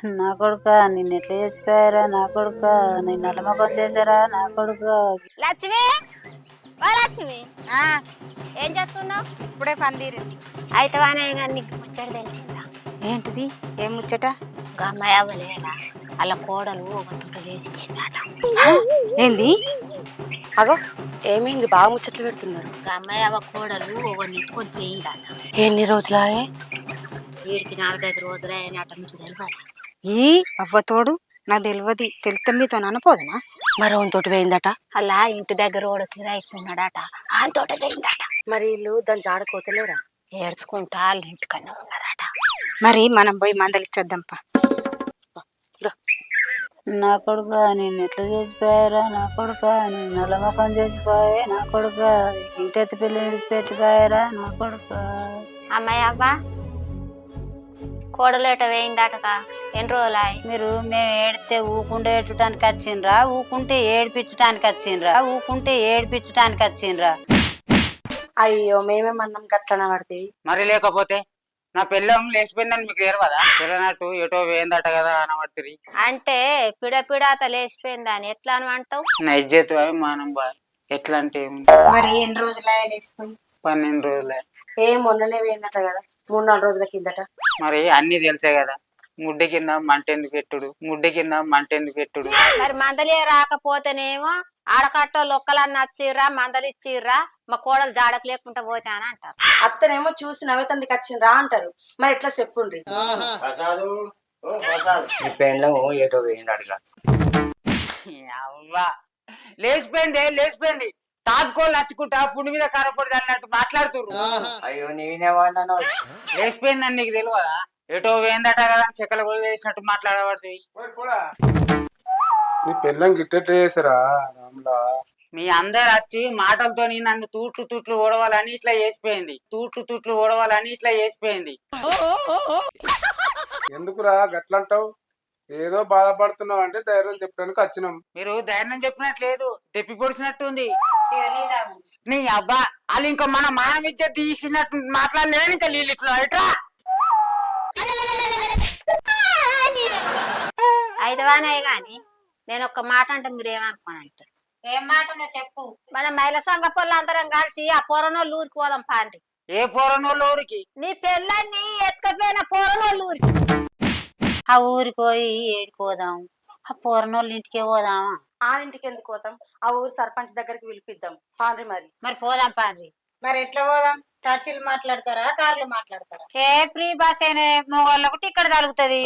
నా కొడుక నిన్ను ఎట్లా చేసిపోయారా నా కొడుక, నిన్ను నల్లమొఖం చేశారా నా కొడుక. లక్ష్మి ఓ లక్ష్మి ఏం చేస్తున్నావు? ఇప్పుడే పందిరింది. అయితే వానే నీకు ముచ్చట తెలిసిందా? ఏంటిది? ఏం ముచ్చట? అమ్మాయి అవ్వలేదా అలా కోడలు ఒక తుట్టు లేచిపోయిందట. ఏంది? అగో ఏమైంది? బాగా ముచ్చట్లు పెడుతున్నారు. అమ్మాయి అవ్వ కోడలు ఒకరిని ఎత్తుకొని పోయిందట. ఎన్ని రోజులాయే? వీడికి 4-5 రోజులే అయినట్ట. మీకు తెలియదా? ఈ అవ్వతోడు నా తెలియదు. తెలితే మీతో అనపోదనా? మరి తోటి పోయిందట. అలా ఇంటి దగ్గర ఓడ కిరాయిస్తున్నాడట, ఆయనతోట పోయిందట. మరి వీళ్ళు దాన్ని జాడకోతలేరా? ఏడ్చుకుంటా వాళ్ళ ఇంటికన్నా ఉన్నారట. మరి మనం పోయి మందలిచ్చేద్దాంపా. నా కొడుక నిన్ను ఎట్లా చేసిపోయారా నా కొడుక, నేను నల్లమొఖం చేసిపోయే నా కొడుక, ఇంటెత్తి పిల్లి విడిచిపెట్టిపోయారా నా కొడుక. అమ్మాయి అవ్వ కోడలేట వేయిందటగా. ఎన్ని రోజులాయి? మీరు మేము ఏడితే ఊకుంటే ఏడ్చడానికి వచ్చిండ్రా, ఊకుంటే ఏడిపించడానికి వచ్చిండ్రా, ఊకుంటే ఏడిపించడానికి వచ్చిండ్రా. అయ్యో మేమేమన్నాం గట్లన పడితే. మరి లేకపోతే నా పిల్లం లేచిపోయిందని మీకు తెలియదా? తెలియనట్టు ఎటో వేయిందట కదా అనబడుతుంది. అంటే పిడపిడాత లేచిపోయిందని ఎట్లా అని అంటావు? నా ఇజ్జత్ అవి మానం బాయ్. ఎట్లా అంటే మరి ఎన్ని రోజులాయే లేచిపోయి? 12 రోజులే. మొన్ననే పోయిందట కదా, 3-4 రోజుల కిందట. మరి అన్ని తెలిసే కదా. ముడ్డి కింద మంటెందుకు పెట్టుడు, ముడ్డి కింద మంటెందుకు పెట్టుడు. మరి మందలే రాకపోతేనేమో ఆడకట్టోళ్ళు ఒక్కలన్నా వచ్చిర్రా మందలిచ్చిర్రా, మా కోడలు జాడకు లేకుండా పోతే అని అంటారు. అత్తనేమో చూసి నవ్వుతందుకు వచ్చిండ్రా అంటారు. మరి ఎట్లా చెప్పుండ్రి? అవ్వా లేచిపోయింది తాపుకోళ్ళు నచ్చుకుంటా పుండి మీద కరపడి అన్నట్టు మాట్లాడుతుర్రు. అయ్యో నేనేమన్నా లేచిపోయిందని నీకు తెలియదా? ఎటో వేయిందట కదా చెక్కలు కూడా వేసినట్టు మాట్లాడబడుతుంది. నీ పెళ్ళం గిట్టెట్టు చేసారా రాములా? మీ అందరు వచ్చి మాటలతో నన్ను తూట్లు ఓడవాలని ఇట్లా చేసిపోయింది, తూట్లు ఓడవాలని ఇట్లా చేసిపోయింది. ఎందుకురా గట్లంటావు? ఏదో బాధపడుతున్నావు అంటే ధైర్యం చెప్పడానికి వచ్చినాం. మీరు ధైర్యం చెప్పినట్లేదు, తెప్పి పొడిచినట్టు ఉంది. నీ అబ్బా వాళ్ళు ఇంకా మన మానవిద్య తీసినట్టు మాట్లాడలేదు. ఇంకా నీళ్ళు ఇట్లా ఎట్రా అయితేవానే గాని నేను ఒక్క మాట అంటే మీరు ఏమనుకోనంటారు? ఏం మాట నువ్వు చెప్పు. మన మహిళా సంఘ పొల్లు అందరం కలిసి ఆ పోరనోళ్ళు ఊరికి పోదాం పాండి. ఏ పోరనోళ్ళ ఊరికి? నీ పెళ్ళాన్ని ఎత్తుకపోయిన పోరనోళ్ళు ఊరికి. ఆ ఊరికి పోయి ఏడిపోదాం, ఆ పూర్ణోళ్ళ ఇంటికే పోదామా? ఆ ఇంటికి ఎందుకు పోతాం? ఆ ఊరు సర్పంచ్ దగ్గరికి పిలిపిద్దాం పాండ్రి. మరి పోదాం పాండ్రి. మరి ఎట్లా పోదాం? టచ్లు మాట్లాడతారా, కార్లు మాట్లాడతారా? ఏ ఫ్రీ బస్ అయినా మొగోళ్ళకు టికెట్ తగులుతుంది.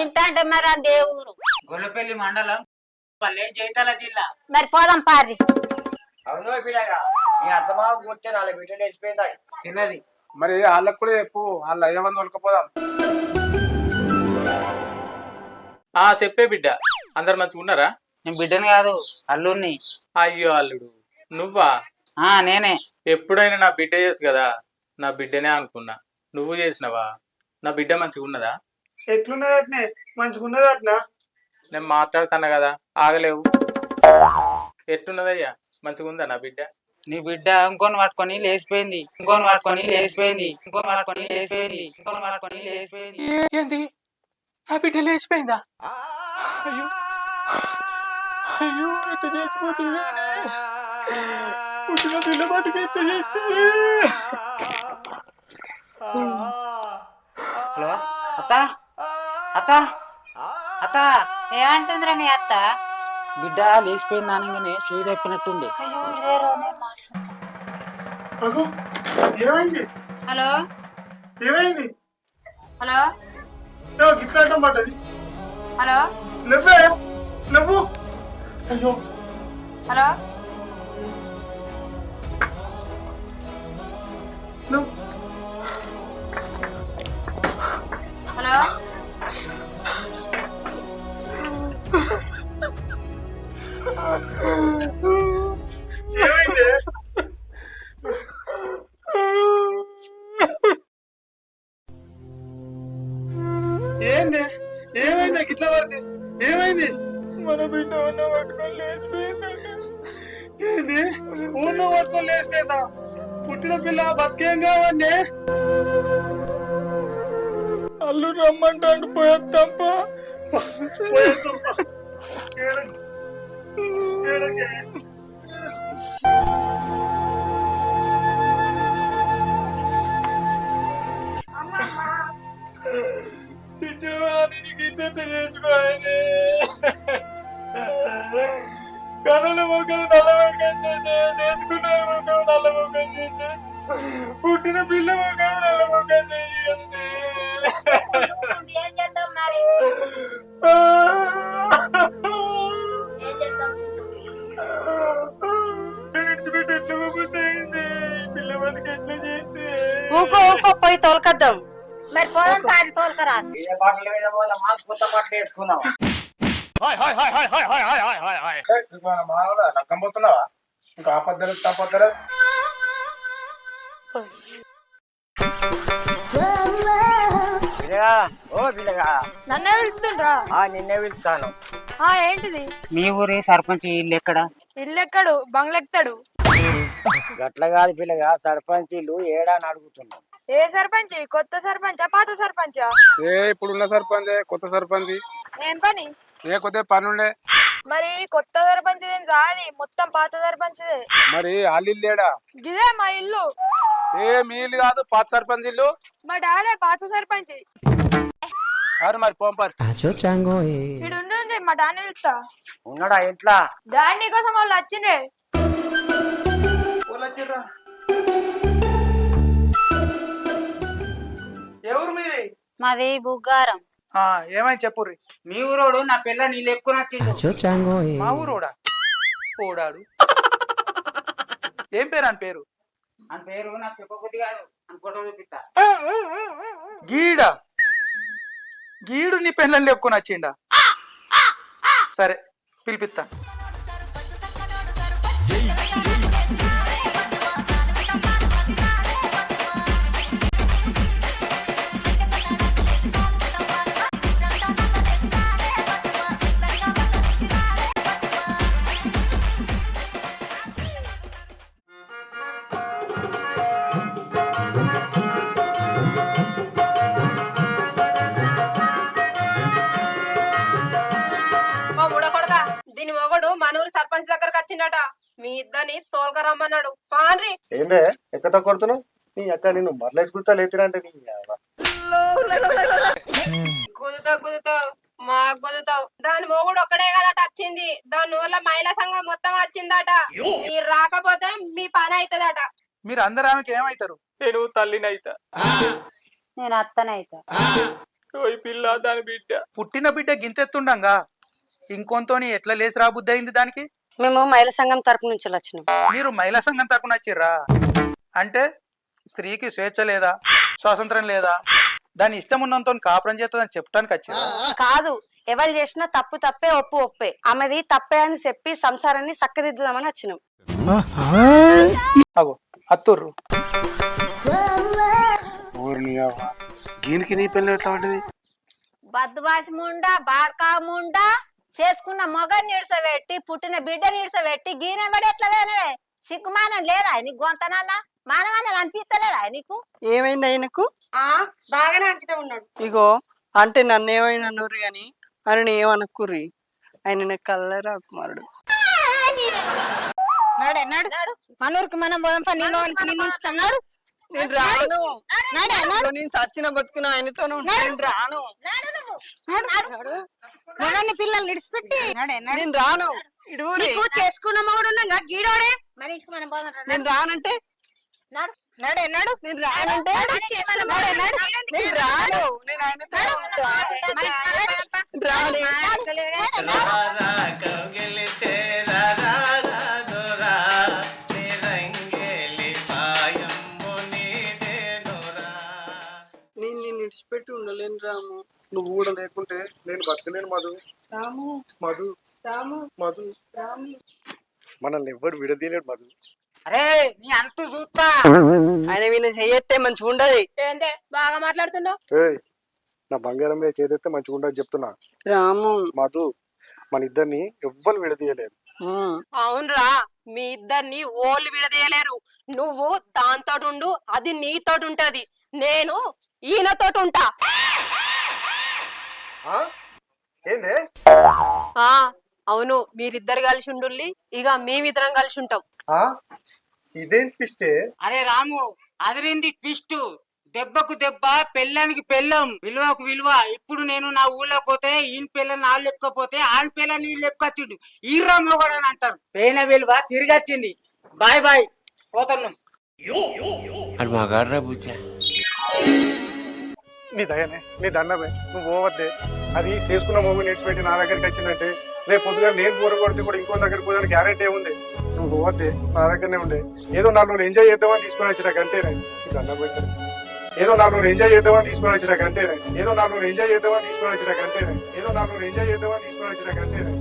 ఇంతంటే మరి ఆ దేవురు గొల్లపల్లి మండలం పల్లె జైతాల జిల్లా. మరి పోదాం పాండ్రి. అవును బిడ్డగా నీ అత్తమావ కొట్టే 4 బిడ్డలు వెళ్ళిపోయిందా తిన్నది. మరి వాళ్ళకు కూడా చెప్పు, వాళ్ళు అయ్యే మంది ఉలకపోదాం. చెప్పే బిడ్డ, అందరు మంచిగా ఉన్నారా? నేను బిడ్డని కాదు, అల్లుడిని. అయ్యో అల్లుడు నువ్వా? నేనే. ఎప్పుడైనా నా బిడ్డ చేసు కదా, నా బిడ్డనే అనుకున్నా. నువ్వు చేసినవా? నా బిడ్డ మంచిగా ఉన్నదా? ఎట్లున్నదట్నే? మంచిగున్నదట్నా? నేను మాట్లాడుతున్నా కదా, ఆగలేవు. ఎట్లున్నదయ్యా? మంచిగా ఉందా నా బిడ్డ? నీ బిడ్డ ఇంకోని పట్టుకొని లేచిపోయింది. ఏంది? నా బిడ్డ లేచిపోయిందా? అయ్యో అయ్యో ఎట్లా చేసిపోతుంది? పుట్టిన పిల్ల బతికి ఎట్లా చేస్తుంది? హలో అత్త అత్త అత్త ఏమంటుందిరా మీ అత్త? బిడ్డ లేచిపోయింది అనగానే సూది చెప్పినట్టుంది. ఏమైంది? హలో ఏమైంది? హలో గిట్లా పడ్డది. హలో నువ్వు అయ్యో హలో హలో ఏమైంది? ఏంది? ఏమైంది? గిట్లా పడితే ఏమైంది? మన బిడ్డ ఉన్న పట్టుకొని లేచిపోయిందండి. ఏంది? ఊళ్ళో పట్టుకొని లేచిపోయిందా? పుట్టిన పిల్ల బతికేం కావండి. అల్లు రమ్మంటాడు పోయేద్దాంప. కనుల మొక్కలు నల్ల మొక్కలు చేసుకున్నారు, మొక్కలు నల్ల మొక్కలు చేసి పుట్టిన పిల్ల మొక్కలు నల్ల మొక్కలు చేసి ఏం చేద్దాం మరి? విడిచిపెట్టి ఎట్లా పోతుంది పిల్ల బతికి ఎట్లా చేస్తే ఊకో ఊకో పోయి తోలుకొద్దాం. మరి పోదాం తాను తోలుకరా. ఏ బాటల మీద పోదామా, కొత్త బట్టలు వేసుకున్నాం. మామూలు లగ్గం పోతున్నావా? ఇంకా ఆపద్దలు తప్పద్దరు. పిల్లగా, ఓ పిల్లగా, నన్నే పిలుస్తుండ్రా? నిన్నే పిలుస్తాను. ఏంటిది? మీ ఊరి సర్పంచ్ ఇల్లు ఎక్కడ? ఇల్లెక్కడు బంగ్లెక్తాడు. గట్ల కాదు పిల్లగా, సర్పంచ్ ఇల్లు ఏడా అని అడుగుతున్నాం. ఏ సర్పంచ్? కొత్త సర్పంచా పాత సర్పంచా? ఇప్పుడున్న సర్పంచ్ కొత్త సర్పంచ్ ఏం పని? కొద్దిగా పనుండే. మరి కొత్త సర్పంచ్ రాది, మొత్తం పాత సర్పంచ్. మరి ఆలిల్లు లేడా? గిదే మా ఇల్లు. మీ ఇల్లు కాదు, పాత సర్పంచ్ ఇల్లు. మా డాడే పాత సర్పంచ్. మరి పోంపారు. ఇడు ఉండండి, మా డాడీ పిలుస్తా. ఉన్నాడా ఇంట్లో? డాడీ కోసం వాళ్ళు వచ్చిండ్రే. ఎవరు మీది? మాది బుగ్గారం. ఏమని చెప్పుర్రి. మీ ఊరోడు నా పిల్ల నీళ్ళు ఎక్కువ నచ్చిండు. మా ఊరోడా? ఓడాడు. ఏం పేరు అని పేరు? అని పేరు నాకు చెప్పబుద్ధి కాదు, అని ఫోటో చూపిస్తా. గీడా? గీడు నీ పిల్లల్ని ఎక్కువ నచ్చిండా? సరే పిలిపిస్తా. మా ముడ కొడక, దీని మొగడు మనూరు సర్పంచ్ దగ్గరకు వచ్చిండట. మీ ఇద్దరిని తోలుకరమ్మన్నాడు. పాన్రి. ఏందే ఎక్కడ కొడుతున్నావు? నీ అక్క నిన్ను మరలేసి గుర్తా లేతినంటే నీ గుదుతావు మాకు గుదుతావు. దాని మొగుడు ఒక్కడే కదట వచ్చింది. దాని ఊర్లో మహిళా సంఘం మొత్తం వచ్చిందట. మీరు రాకపోతే మీ పని అవుతుందట. మీరు అందరు ఆమెకి ఏమైతారు? నేను తల్లిని అయితా. నేను అత్తనైతా. ఈ పిల్ల దాని బిడ్డ. పుట్టిన బిడ్డ గింతెత్తుండంగా ఇంకొంతోని ఎట్లా లేచి రాబుద్ది అయింది దానికి? మేము మహిళా సంఘం తరపు నుంచి వచ్చినాం. మీరు మహిళా సంఘం తరపున వచ్చిర్రా? అంటే స్త్రీకి స్వేచ్ఛ లేదా, స్వాతంత్రం లేదా, దాని ఇష్టం ఉన్నంతో కాపురం చేస్తుందని చెప్పడానికి వచ్చిర్రా? కాదు, ఎవరు చేసినా తప్పు తప్పే, ఒప్పు ఒప్పే. ఆమెది తప్పే అని చెప్పి సంసారాన్ని చక్కదిద్దుదామని వచ్చినాం. అగో అత్తుర్రు. దీనికి నీ పెళ్ళి ఎట్లా పడ్డది? బద్దుబాసి ముండా బాడ్కా ముండా చేసుకున్న మొగని నిడిసబెట్టి పుట్టిన బిడ్డ నిడిసబెట్టి గీనెబడి ఎట్లా వేనవే? సిగ్గుమానం లేదా నీకు? గొంతనన్నా మానవన్న అనిపించలేదా నీకు? ఏమైంది ఆయనకు? బాగానే అంకితం ఉన్నాడు. ఇగో అంటే నన్ను ఏమైనా అన్నూరు గాని ఆయన ఏమనుకుర్రి. ఆయన కల్లరా కుమారుడు. నాడే నాడు మనూరికి మనం పోదాం పని. నేను ఉంచుతున్నాడు. నేను రాను. నేను సచ్చిన బతుకున ఆయనతో నేను రాను. మగన్ని పిల్లల్ని విడిచిపెట్టి నేను రాను. నీకు చేసుకున్న మగుడున్నా గీడోడే. మరి మనం పోదాం. నేను రానంటే నడే నడు. నేను రానంటే నేను రాను. నేను ఆయనతో నేను విడిచిపెట్టి ఉండలేను రాము. నువ్వు కూడా లేకుంటే నేను బతకలేను మధు. రాము మధు రాము మధు రాము. మనల్ని ఎవ్వరు విడదీయలేడు మధు. అరే నీ అంతు చూస్తా. ఆయన వీళ్ళ చెయ్యెత్తే మంచిగా ఉండదు. ఏందే బాగా మాట్లాడుతున్నావు? ఏయ్, నా బంగారం మీద చేదెత్తే మంచిగా ఉండదు చెప్తున్నా. రాము మధు, మన ఇద్దరిని ఎవ్వరు విడదీయలేరు. అవునరా, మీ ఇద్దరిని ఓళ్ళు విడదీయలేరు. నువ్వు దాంతోటి ఉండు, అది నీతోటి ఉంటది. నేను ఈయనతోటి ఉంటా. ఆ? ఏంది ఆ అవును, మీరిద్దరు కలిసి ఉండుల్లి, ఇక మేమిద్దరం కలిసి ఉంటాం. ఆ? ఇదేం ట్విస్టే? అరే రాము, అదిరింది ట్విస్ట్. దెబ్బకు దెబ్బ, పెళ్ళానికి పెళ్ళం, విలువకు విలువ. ఇప్పుడు నేను నా ఊళ్ళోకి పోతే ఈయన పిల్లని వాళ్ళు లేకపోతే ఆయన పిల్లని వీళ్ళు లేపుకొచ్చిండు. ఈ రాము కూడా అని అంటారు. పోయిన విలువ తిరిగి వచ్చింది. బాయ్ బాయ్, పోతున్నాం. నీ దయనే, నీ దండమే, నువ్వు పోవద్దే. అది చేసుకున్న మొగ్గు నేర్చిపెట్టి నా దగ్గరికి వచ్చిందంటే రేపు పొద్దుగా నేను పూర కొడితే కూడా ఇంకో దగ్గర పోదానికి గ్యారెంటీ ఏముంది? నువ్వు పోవద్దే, నా దగ్గరనే ఉండే. ఏదో 4 రోజులు ఎంజాయ్ చేద్దామని తీసుకొని వచ్చినాక అంతేనే. నీ దండ పెడతాను. ఏదో 4 రోజులు ఎంజాయ్ చేద్దామని తీసుకొని వచ్చినాక అంతేనే. ఏదో 4 రోజులు ఎంజాయ్ చేద్దామని తీసుకొని వచ్చినాక అంతేనే. ఏదో 4 రోజులు ఎంజాయ్ చేద్దామని తీసుకొని వచ్చినాక అంతేనే.